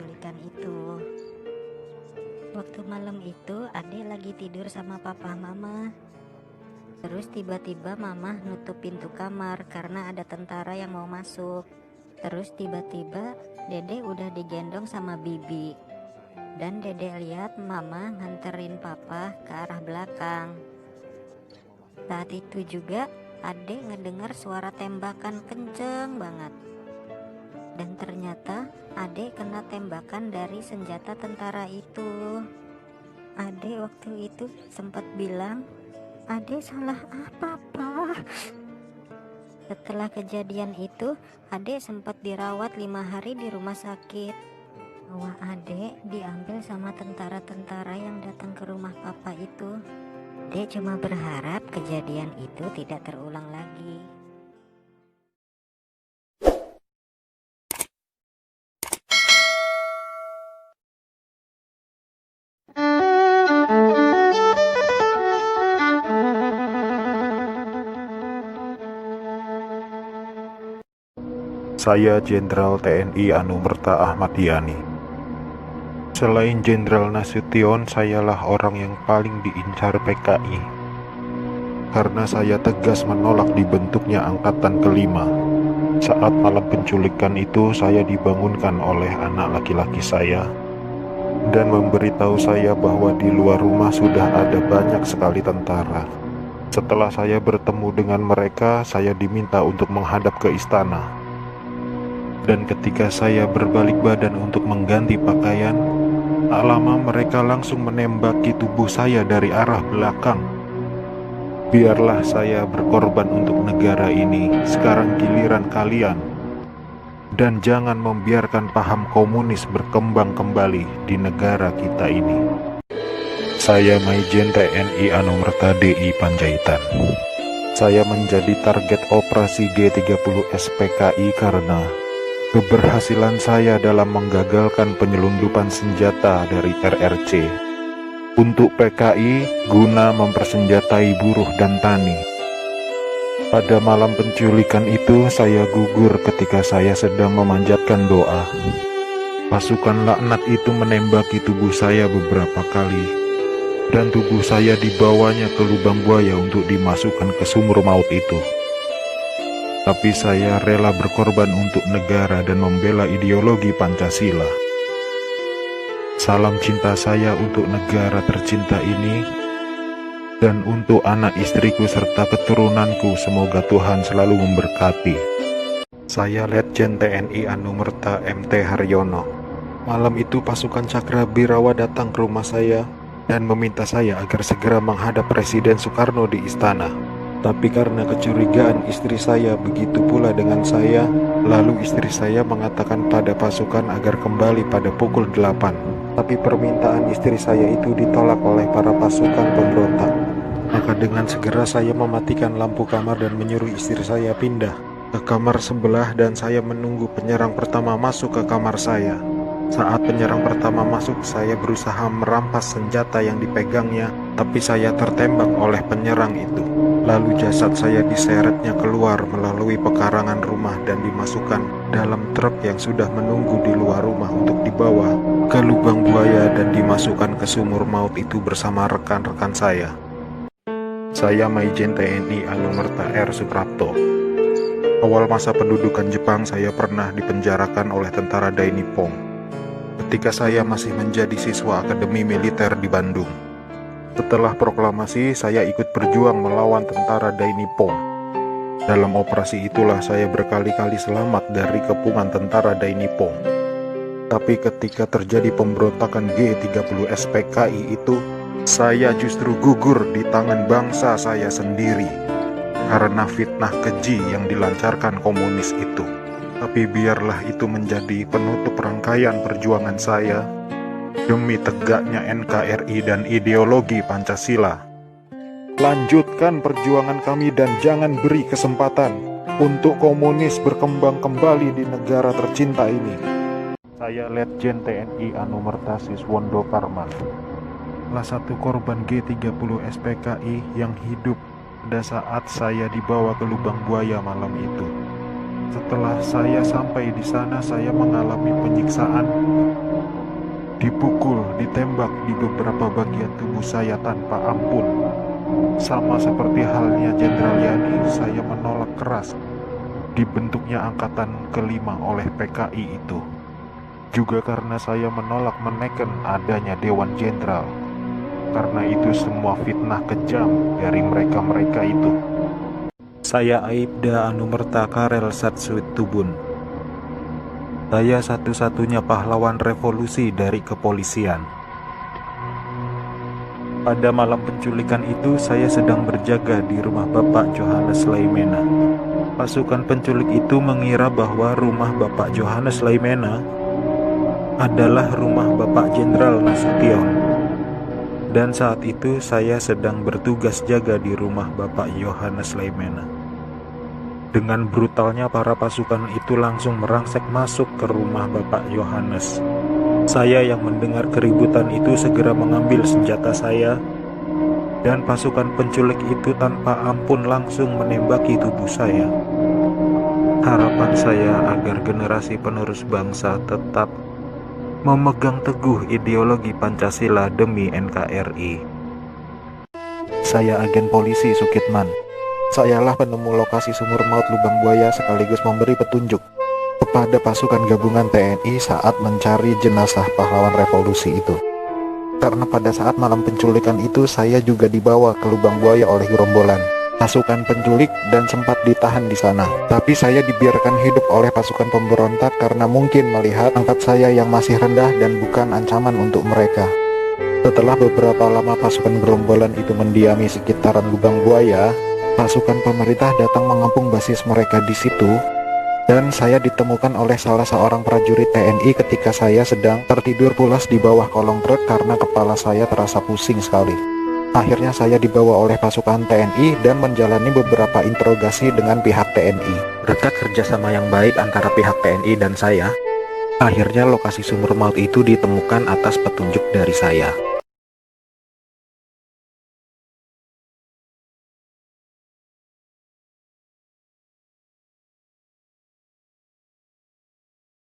penculikan itu. Waktu malam itu Ade lagi tidur sama papa mama. Terus tiba-tiba mama nutup pintu kamar karena ada tentara yang mau masuk. Terus tiba-tiba Dede udah digendong sama bibi. Dan Dede lihat mama nganterin papa ke arah belakang. Saat itu juga Ade ngedengar suara tembakan kenceng banget. Dan ternyata Ade kena tembakan dari senjata tentara itu. Ade waktu itu sempat bilang, Ade salah apa, Pak? Setelah kejadian itu, Ade sempat dirawat 5 hari di rumah sakit. Wah, Ade diambil sama tentara-tentara yang datang ke rumah papa itu. Ade cuma berharap kejadian itu tidak terulang lagi. Saya Jenderal TNI Anumerta Ahmad Yani. Selain Jenderal Nasution, sayalah orang yang paling diincar PKI. Karena saya tegas menolak dibentuknya Angkatan Kelima. Saat malam penculikan itu, saya dibangunkan oleh anak laki-laki saya dan memberitahu saya bahwa di luar rumah sudah ada banyak sekali tentara. Setelah saya bertemu dengan mereka, saya diminta untuk menghadap ke istana. Dan ketika saya berbalik badan untuk mengganti pakaian, tak lama mereka langsung menembaki tubuh saya dari arah belakang. Biarlah saya berkorban untuk negara ini, sekarang giliran kalian. Dan jangan membiarkan paham komunis berkembang kembali di negara kita ini. Saya Maijen TNI Anumerta DI Panjaitan. Saya menjadi target operasi G30 SPKI karena keberhasilan saya dalam menggagalkan penyelundupan senjata dari RRC untuk PKI guna mempersenjatai buruh dan tani. Pada malam penculikan itu saya gugur ketika saya sedang memanjatkan doa. Pasukan laknat itu menembaki tubuh saya beberapa kali, dan tubuh saya dibawanya ke lubang buaya untuk dimasukkan ke sumur maut itu. Tapi saya rela berkorban untuk negara dan membela ideologi Pancasila. Salam cinta saya untuk negara tercinta ini dan untuk anak istriku serta keturunanku, semoga Tuhan selalu memberkati. Saya Letjen TNI Anumerta MT Haryono. Malam itu pasukan Cakrabirawa datang ke rumah saya dan meminta saya agar segera menghadap Presiden Soekarno di istana. Tapi karena kecurigaan istri saya begitu pula dengan saya, lalu istri saya mengatakan pada pasukan agar kembali pada pukul 8. Tapi permintaan istri saya itu ditolak oleh para pasukan pemberontak. Maka dengan segera saya mematikan lampu kamar dan menyuruh istri saya pindah ke kamar sebelah, dan saya menunggu penyerang pertama masuk ke kamar saya. Saat penyerang pertama masuk, saya berusaha merampas senjata yang dipegangnya, tapi saya tertembak oleh penyerang itu. Lalu jasad saya diseretnya keluar melalui pekarangan rumah dan dimasukkan dalam truk yang sudah menunggu di luar rumah untuk dibawa ke lubang buaya dan dimasukkan ke sumur maut itu bersama rekan-rekan saya. Saya Maijen TNI Anumerta R. Suprapto. Awal masa pendudukan Jepang, saya pernah dipenjarakan oleh tentara Dai Nippon ketika saya masih menjadi siswa Akademi Militer di Bandung. Setelah proklamasi, saya ikut berjuang melawan tentara Dai Nippon. Dalam operasi itulah saya berkali-kali selamat dari kepungan tentara Dai Nippon. Tapi ketika terjadi pemberontakan G30 SPKI itu, saya justru gugur di tangan bangsa saya sendiri karena fitnah keji yang dilancarkan komunis itu. Tapi biarlah itu menjadi penutup rangkaian perjuangan saya demi tegaknya NKRI dan ideologi Pancasila. Lanjutkan perjuangan kami dan jangan beri kesempatan untuk komunis berkembang kembali di negara tercinta ini. Saya Letjen TNI Anumerta Siswondo Parman, salah satu korban G30 SPKI yang hidup pada saat saya dibawa ke lubang buaya malam itu. Setelah saya sampai di sana, saya mengalami penyiksaan dipukul, ditembak di beberapa bagian tubuh saya tanpa ampun. Sama seperti halnya Jenderal Yani, saya menolak keras dibentuknya angkatan kelima oleh PKI itu. Juga karena saya menolak menekan adanya Dewan Jenderal. Karena itu semua fitnah kejam dari mereka-mereka itu. Saya Aibda Anumerta Karel Satsuit Tubun. Saya satu-satunya pahlawan revolusi dari kepolisian. Pada malam penculikan itu, saya sedang berjaga di rumah Bapak Johannes Laimena. Pasukan penculik itu mengira bahwa rumah Bapak Johannes Laimena adalah rumah Bapak Jenderal Nasution. Dan saat itu saya sedang bertugas jaga di rumah Bapak Johannes Laimena. Dengan brutalnya para pasukan itu langsung merangsek masuk ke rumah Bapak Johannes. Saya yang mendengar keributan itu segera mengambil senjata saya, dan pasukan penculik itu tanpa ampun langsung menembaki tubuh saya. Harapan saya agar generasi penerus bangsa tetap memegang teguh ideologi Pancasila demi NKRI. Saya agen polisi Sukitman. Sayalah penemu lokasi sumur maut lubang buaya sekaligus memberi petunjuk kepada pasukan gabungan TNI saat mencari jenazah pahlawan revolusi itu. Karena pada saat malam penculikan itu saya juga dibawa ke lubang buaya oleh gerombolan pasukan penculik dan sempat ditahan di sana. Tapi saya dibiarkan hidup oleh pasukan pemberontak karena mungkin melihat pangkat saya yang masih rendah dan bukan ancaman untuk mereka. Setelah beberapa lama pasukan gerombolan itu mendiami sekitaran lubang buaya, pasukan pemerintah datang mengepung basis mereka di situ, dan saya ditemukan oleh salah seorang prajurit TNI ketika saya sedang tertidur pulas di bawah kolong truk karena kepala saya terasa pusing sekali. Akhirnya saya dibawa oleh pasukan TNI dan menjalani beberapa interogasi dengan pihak TNI. Berkat kerjasama yang baik antara pihak TNI dan saya, akhirnya lokasi sumur maut itu ditemukan atas petunjuk dari saya.